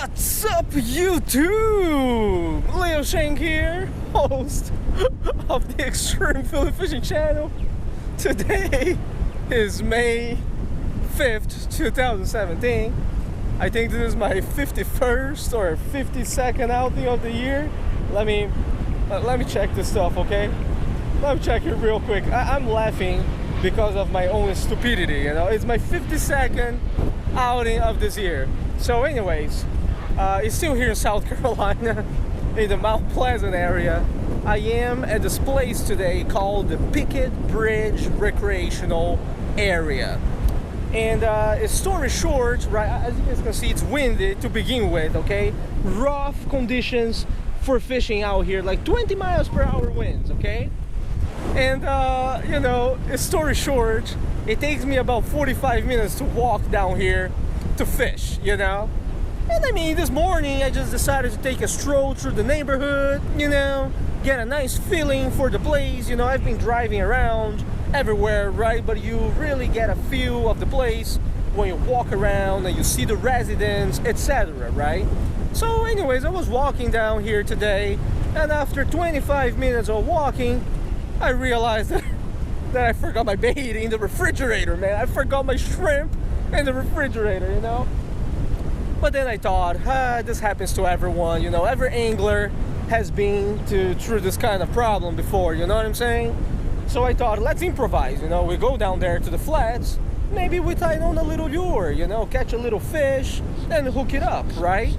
What's up, YouTube? Leo Shank here, host of the Extreme Philly Fishing Channel. Today is May 5th, 2017. I think this is my 51st or 52nd outing of the year. Let me check this stuff, okay? Let me check it real quick. I'm laughing because of my own stupidity, you know? It's my 52nd outing of this year. So anyways, it's still here in South Carolina, in the Mount Pleasant area. I am at this place today called the Pickett Bridge Recreational Area. And it's story short, right, as you guys can see, it's windy to begin with, okay? Rough conditions for fishing out here, like 20 miles per hour winds, okay? And you know, it's story short, it takes me about 45 minutes to walk down here to fish, you know. And I mean, this morning I just decided to take a stroll through the neighborhood, you know, get a nice feeling for the place. You know, I've been driving around everywhere, right, but you really get a feel of the place when you walk around and you see the residents, etc., right? So anyways, I was walking down here today, and after 25 minutes of walking, I realized that I forgot my bait in the refrigerator, man. I forgot my shrimp in the refrigerator, you know. But then I thought, this happens to everyone, you know. Every angler has been through this kind of problem before, you know what I'm saying? So I thought, let's improvise, you know. We go down there to the flats, maybe we tie on a little lure, you know, catch a little fish and hook it up, right?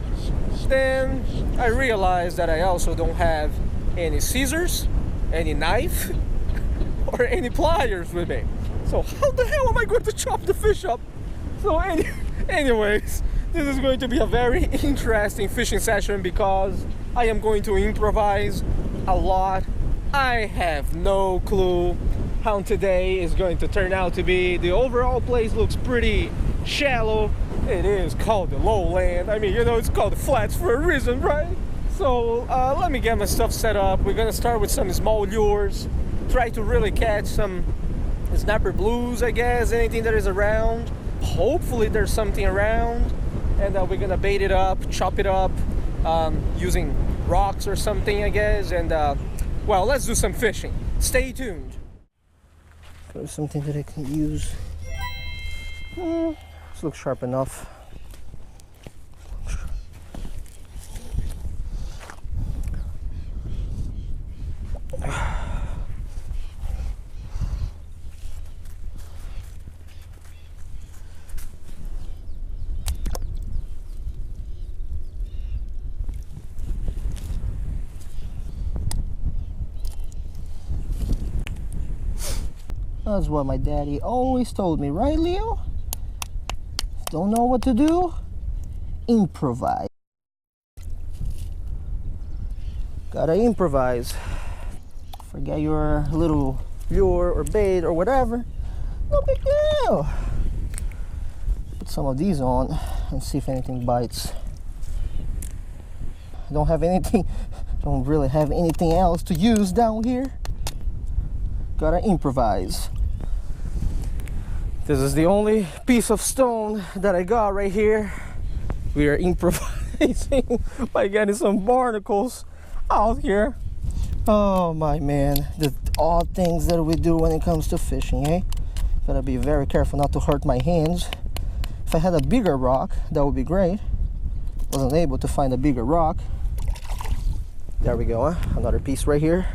Then I realized that I also don't have any scissors, any knife, or any pliers with me. So how the hell am I going to chop the fish up? So anyways, this is going to be a very interesting fishing session because I am going to improvise a lot. I have no clue how today is going to turn out to be. The overall place looks pretty shallow. It is called the lowland. I mean, you know, it's called the flats for a reason, right? So let me get my stuff set up. We're gonna start with some small lures, try to really catch some snapper blues, I guess, anything that is around. Hopefully there's something around, and we're gonna bait it up, chop it up, using rocks or something, I guess. And well, let's do some fishing. Stay tuned. There's something that I can use. This looks sharp enough. That's what my daddy always told me, right, Leo? Don't know what to do? Improvise. Gotta improvise. Forget your little lure or bait or whatever. No big deal. Put some of these on and see if anything bites. I don't have anything, don't really have anything else to use down here. Gotta improvise. This is the only piece of stone that I got right here. We are improvising by getting some barnacles out here. Oh my man, the odd things that we do when it comes to fishing, eh? Gotta be very careful not to hurt my hands. If I had a bigger rock, that would be great. Wasn't able to find a bigger rock. There we go, huh? Another piece right here.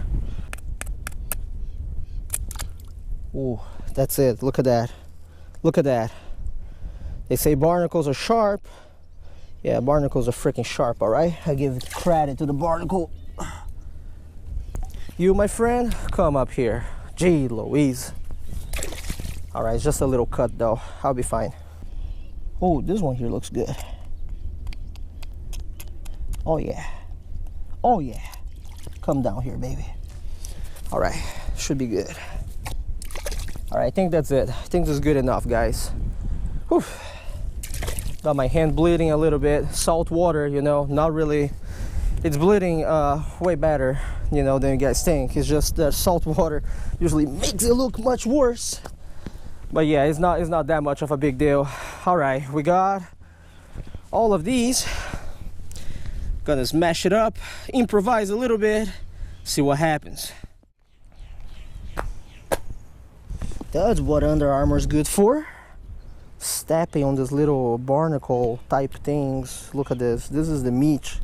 Ooh, that's it. Look at that. Look at that. They say barnacles are sharp. Yeah, barnacles are freaking sharp, all right? I give credit to the barnacle. You, my friend, come up here. Gee Louise. All right, it's just a little cut though. I'll be fine. Oh, this one here looks good. Oh yeah. Oh yeah. Come down here, baby. All right, should be good. All right, I think that's it. I think this is good enough, guys. Whew. Got my hand bleeding a little bit. Salt water, you know, not really. It's bleeding way better, you know, than you guys think. It's just that salt water usually makes it look much worse. But yeah, it's not that much of a big deal. All right, we got all of these. Gonna smash it up, improvise a little bit, see what happens. That's what Under Armour's good for. Stepping on this little barnacle type things. Look at this. This is the meat.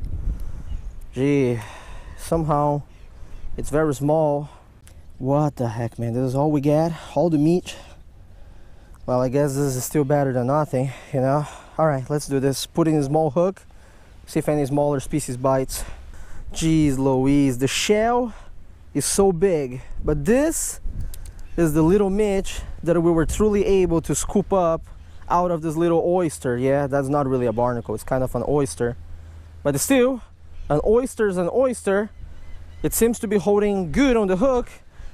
Gee, somehow it's very small. What the heck, man? This is all we got? All the meat? Well, I guess this is still better than nothing, you know? Alright, let's do this. Put in a small hook. See if any smaller species bites. Jeez Louise, the shell is so big. But this is the little midge that we were truly able to scoop up out of this little oyster. Yeah, that's not really a barnacle. It's kind of an oyster. But still, an oyster is an oyster. It seems to be holding good on the hook.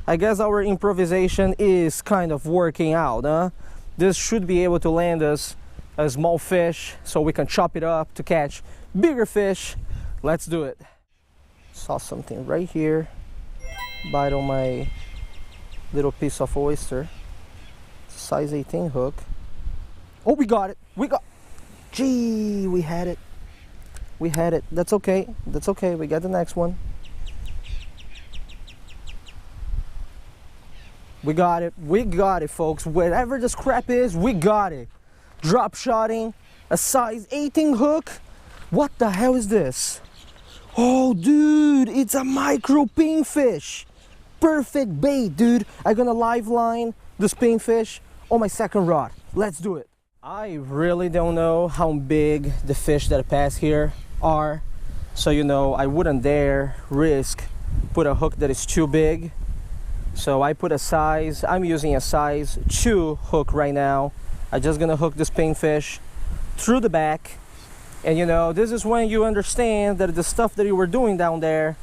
I guess our improvisation is kind of working out, huh? This should be able to land us a small fish so we can chop it up to catch bigger fish. Let's do it. Saw something right here. Bite on my little piece of oyster. Size 18 hook. Oh, we got it. Gee, we had it. We had it. That's okay. That's okay. We got the next one. We got it. We got it, folks. Whatever this crap is, we got it. Drop shotting, a size 18 hook. What the hell is this? Oh, dude, it's a micro pinfish. Perfect bait, dude. I'm gonna live line this pinfish on my second rod. Let's do it. I really don't know how big the fish that pass here are. So, you know, I wouldn't dare risk put a hook that is too big. So I put a size, I'm using a size 2 hook right now. I'm just gonna hook this pinfish through the back. And you know, this is when you understand that the stuff that you were doing down there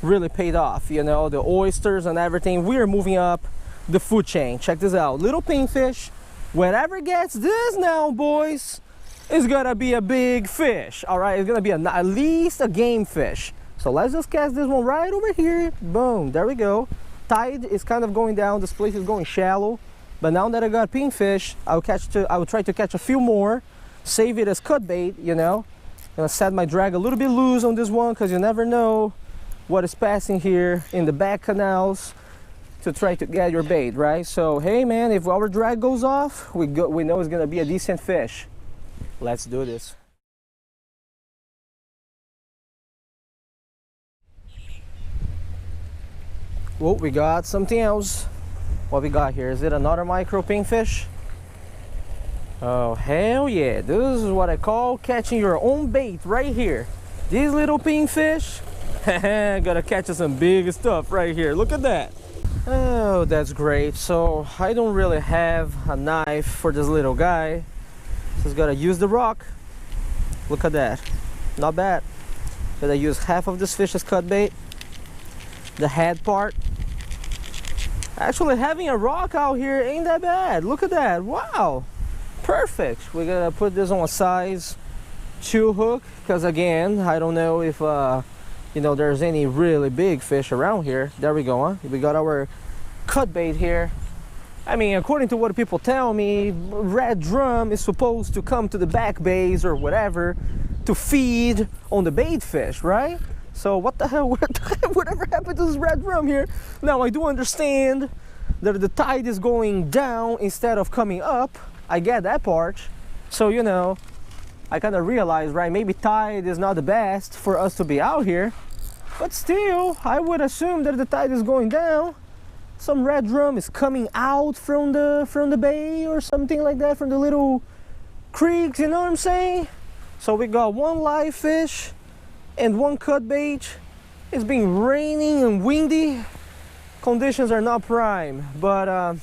really paid off. You know, the oysters and everything. We are moving up the food chain. Check this out. Little pinfish, whatever gets this now, boys, is gonna be a big fish. All right, it's gonna be at least a game fish. So let's just cast this one right over here. Boom, there we go. Tide is kind of going down. This place is going shallow. But now that I got pinfish, I will try to catch a few more, save it as cut bait, you know. Gonna set my drag a little bit loose on this one because you never know what is passing here in the back canals to try to get your bait, right? So hey man, if our drag goes off, we know it's gonna be a decent fish. Let's do this. Oh, we got something else. What we got here? Is it another micro pinfish? Oh, hell yeah. This is what I call catching your own bait right here. These little pinfish, gotta catch some big stuff right here. Look at that. Oh, that's great. So I don't really have a knife for this little guy. Just gotta use the rock. Look at that. Not bad. Gotta use half of this fish as cut bait. The head part. Actually, having a rock out here ain't that bad. Look at that. Wow. Perfect. We're gonna put this on a size 2 hook because again, I don't know if you know, there's any really big fish around here. There we go, huh? We got our cut bait here. I mean, according to what people tell me, red drum is supposed to come to the back bays or whatever to feed on the bait fish, right? So what the hell, whatever happened to this red drum here? Now I do understand that the tide is going down instead of coming up. I get that part. So, you know, I kind of realized, right, maybe tide is not the best for us to be out here. But still, I would assume that the tide is going down. Some red drum is coming out from the bay or something like that, from the little creeks, you know what I'm saying? So we got one live fish and one cut bait. It's been raining and windy. Conditions are not prime, but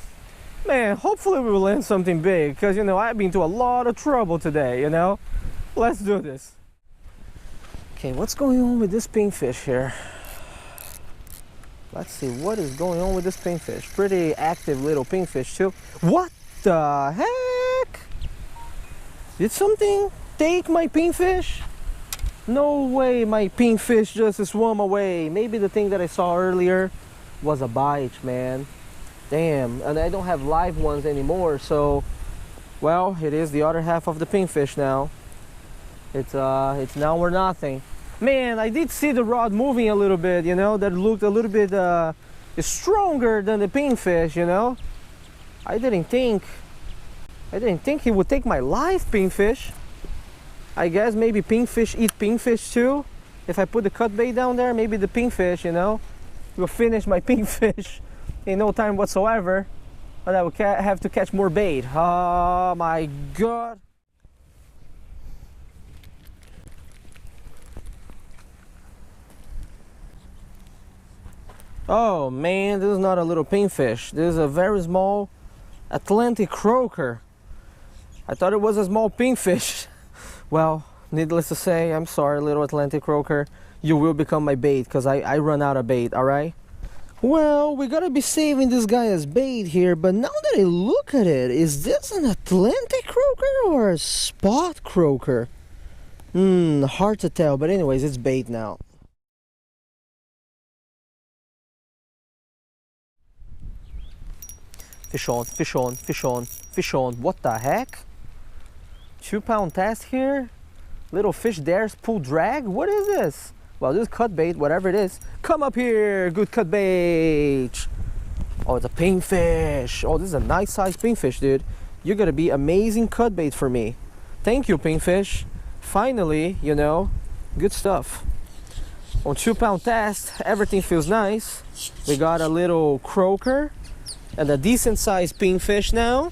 man, hopefully we will land something big because, you know, I've been to a lot of trouble today, you know. Let's do this. Okay, what's going on with this pinfish here? Let's see what is going on with this pinfish. Pretty active little pinfish too. What the heck? Did something take my pinfish? No way my pinfish just swam away. Maybe the thing that I saw earlier was a bite, man. Damn, and I don't have live ones anymore, so well, it is the other half of the pinfish now. It's now or nothing. Man, I did see the rod moving a little bit, you know, that looked a little bit stronger than the pinfish, you know. I didn't think he would take my live pinfish. I guess maybe pinfish eat pinfish too. If I put the cut bait down there, maybe the pinfish, you know, will finish my pinfish in no time whatsoever. But I will have to catch more bait. Oh my God. Oh man, this is not a little pinfish. This is a very small Atlantic croaker. I thought it was a small pinfish. Well, needless to say, I'm sorry, little Atlantic croaker. You will become my bait because I run out of bait, alright? Well, we gotta be saving this guy as bait here, but now that I look at it, is this an Atlantic croaker or a spot croaker? Hard to tell, but anyways, it's bait now. Fish on, fish on, fish on, fish on. What the heck? 2-pound test here? Little fish dares pull drag? What is this? Well, this is cut bait, whatever it is. Come up here, good cut bait. Oh, it's a pinfish. Oh, this is a nice sized pinfish, dude. You're gonna be amazing cut bait for me. Thank you, pinfish. Finally, you know, good stuff. On 2-pound test, everything feels nice. We got a little croaker and a decent sized pinfish now.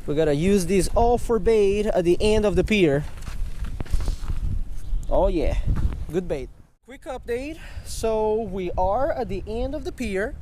We gotta use these all for bait at the end of the pier. Oh yeah, good bait. Quick update. So we are at the end of the pier,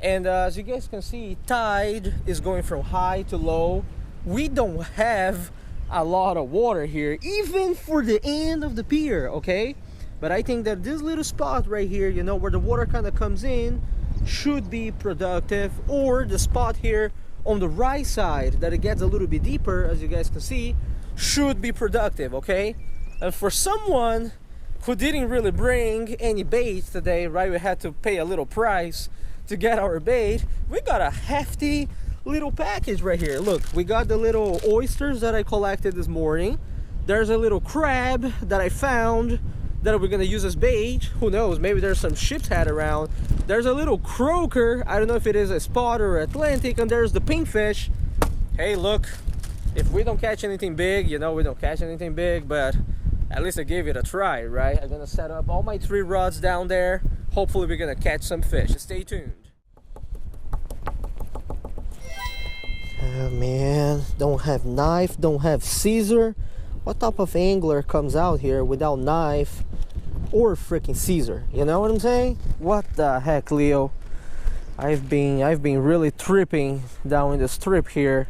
and as you guys can see, tide is going from high to low. We don't have a lot of water here, even for the end of the pier, okay? But I think that this little spot right here, you know, where the water kind of comes in, should be productive, or the spot here on the right side that it gets a little bit deeper, as you guys can see, should be productive, okay? And for someone who didn't really bring any bait today, right, we had to pay a little price to get our bait. We got a hefty little package right here. Look, we got the little oysters that I collected this morning. There's a little crab that I found that we're gonna use as bait. Who knows, maybe there's some ship's head around. There's a little croaker, I don't know if it is a spot or Atlantic, and there's the pinfish. Hey, look, if we don't catch anything big, you know, we don't catch anything big, but at least I gave it a try, right? I'm gonna set up all my 3 rods down there. Hopefully we're gonna catch some fish. Stay tuned. Oh man, don't have knife, don't have Caesar. What type of angler comes out here without knife or freaking Caesar? You know what I'm saying? What the heck, Leo? I've been really tripping down in the strip here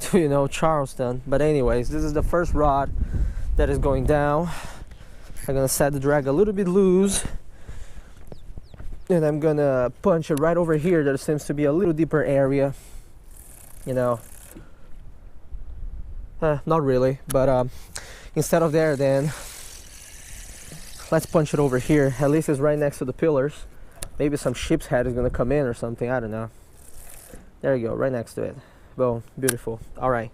to, you know, Charleston. But anyways, this is the first rod that is going down. I'm gonna set the drag a little bit loose, and I'm gonna punch it right over here. There seems to be a little deeper area, you know. Not really, but instead of there, then let's punch it over here. At least it's right next to the pillars. Maybe some ship's head is gonna come in or something, I don't know. There you go, right next to it. Boom, beautiful. All right,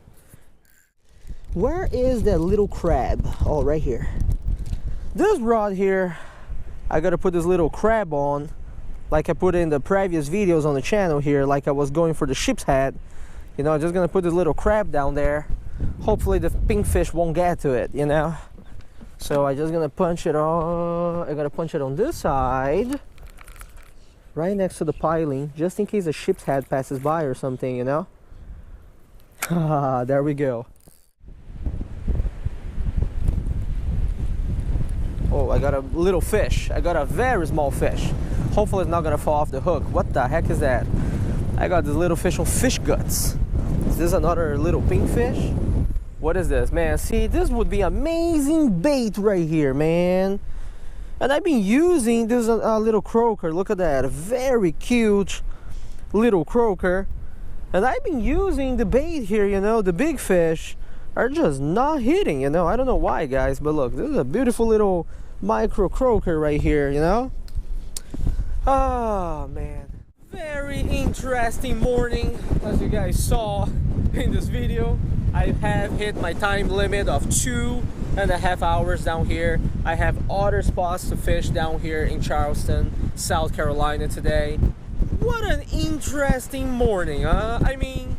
where is that little crab? Oh, right here. This rod here, I gotta put this little crab on, like I put in the previous videos on the channel here, like I was going for the ship's head. You know, I'm just gonna put this little crab down there. Hopefully the pinkfish won't get to it, you know. So I'm just gonna punch it on. I gotta punch it on this side, right next to the piling, just in case a ship's head passes by or something, you know. There we go. Oh, I got a little fish. I got a very small fish. Hopefully it's not gonna fall off the hook. What the heck is that? I got this little fish on fish guts. Is this another little pinkfish? What is this, man? See, this would be amazing bait right here, man. And I've been using this little croaker. Look at that, a very cute little croaker. And I've been using the bait here, you know. The big fish are just not hitting, you know. I don't know why, guys, but look, this is a beautiful little micro croaker right here, you know. Oh man, very interesting morning. As you guys saw in this video, I have hit my time limit of 2 and a half hours down here. I have other spots to fish down here in Charleston, South Carolina today. What an interesting morning, huh? I mean,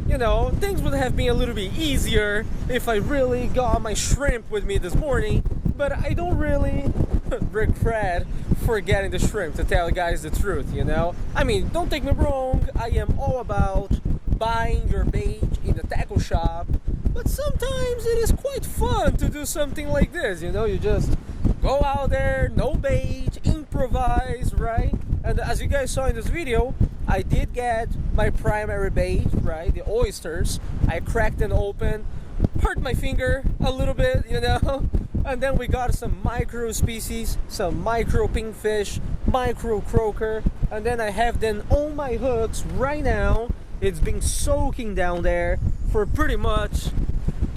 you know, things would have been a little bit easier if I really got my shrimp with me this morning, but I don't really regret forgetting the shrimp, to tell you guys the truth, you know? I mean, don't take me wrong, I am all about buying your bait in the tackle shop, but sometimes it is quite fun to do something like this, you know? You just go out there, no bait, improvise, right? And as you guys saw in this video, I did get my primary bait, right? The oysters. I cracked them open, hurt my finger a little bit, you know? And then we got some micro species, some micro pinkfish, micro croaker, and then I have them on my hooks right now. It's been soaking down there for pretty much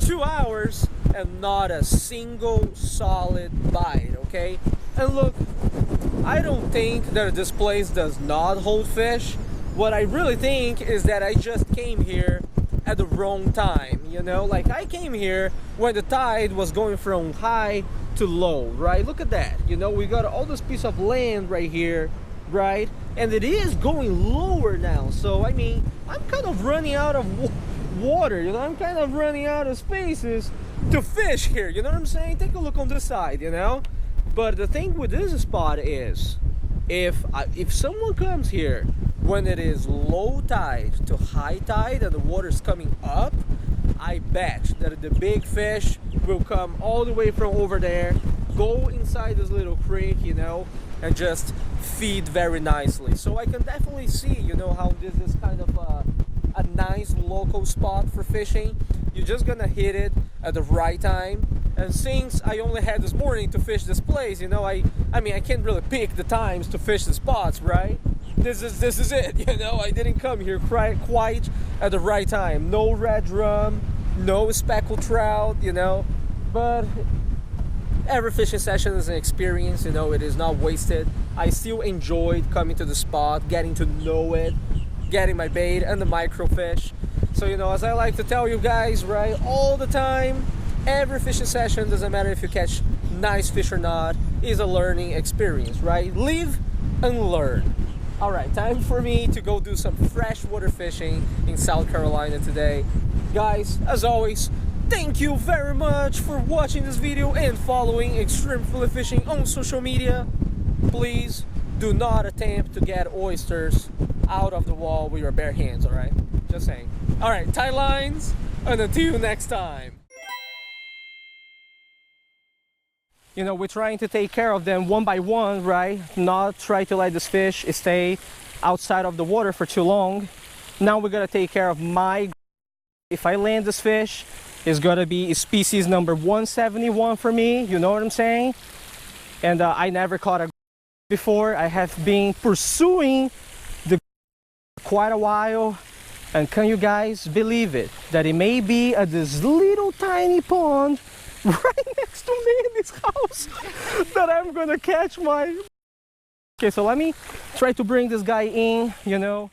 2 hours and not a single solid bite, okay? And look, I don't think that this place does not hold fish. What I really think is that I just came here at the wrong time, you know? Like, I came here when the tide was going from high to low, right? Look at that, you know? We got all this piece of land right here, right? And it is going lower now, so I mean, I'm kind of running out of water, you know? I'm kind of running out of spaces to fish here, you know what I'm saying? Take a look on this side, you know? But the thing with this spot is, if someone comes here when it is low tide to high tide and the water is coming up, I bet that the big fish will come all the way from over there, go inside this little creek, you know, and just feed very nicely. So I can definitely see, you know, how this is kind of a nice local spot for fishing. You're just gonna hit it at the right time. And since I only had this morning to fish this place, you know, I mean, I can't really pick the times to fish the spots, right? This is it, you know. I didn't come here quite at the right time. No red drum, no speckled trout, you know. But every fishing session is an experience, you know. It is not wasted. I still enjoyed coming to the spot, getting to know it, getting my bait and the microfish. So, you know, as I like to tell you guys, right, all the time, every fishing session, doesn't matter if you catch nice fish or not, is a learning experience, right? Live and learn. All right, time for me to go do some freshwater fishing in South Carolina today. Guys, as always, thank you very much for watching this video and following Extreme Fillet Fishing on social media. Please do not attempt to get oysters out of the wall with your bare hands, all right? Just saying. All right, tie lines, and until next time. You know, we're trying to take care of them one by one, right? Not try to let this fish stay outside of the water for too long. Now we're gonna take care of my... If I land this fish, it's gonna be species number 171 for me, you know what I'm saying? And I never caught a before. I have been pursuing the quite a while. And can you guys believe it? That it may be at this little tiny pond right next to me in this house that I'm gonna catch my... Okay, so let me try to bring this guy in, you know.